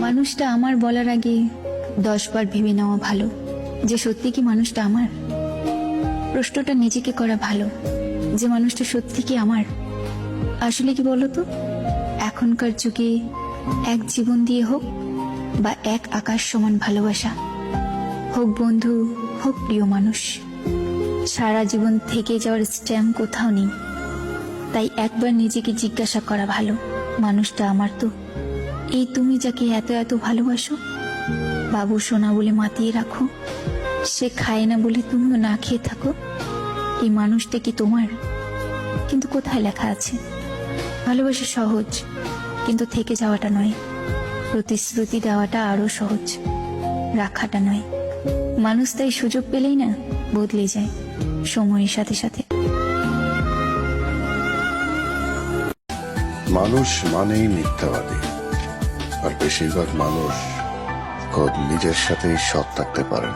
মানুষটা আমার বলার আগে 10 বার ভেবে নেওয়া ভালো যে সত্যি কি মানুষটা আমার। প্রশ্নটা নিজেকে করা ভালো যে মানুষটা সত্যি কি আমার। আসলে কি বলতো, এখনকার যুগে এক জীবন দিয়ে হোক বা এক আকাশ সমান ভালোবাসা, হোক বন্ধু হোক প্রিয় মানুষ, সারা জীবন থেকে যাওয়ার স্ট্যাম্প কোথাও নেই। তাই একবার নিজেকে জিজ্ঞাসা করা ভালো, মানুষটা আমার তো? এই তুমি যাকে এত এত ভালোবাসো, বাবু সোনা বলে মাতিয়ে রাখো, সে খায় না বলে তুমিও না খেয়ে থাকো, এই মানুষটা কি তোমার? কিন্তু কোথায় লেখা আছে ভালোবাসা সহজ, কিন্তু থেকে যাওয়াটা নয়। প্রতিশ্রুতি দেওয়াটা আরো সহজ, রাখাটা নয়। মানুষ তাই সুযোগ পেলেই না বদলে যায় সময়ের সাথে সাথে। মানুষ মানেই মিথ্যাবাদী, আর বেশিরভাগ মানুষ খোদ নিজের সাথেই সৎ থাকতে পারে।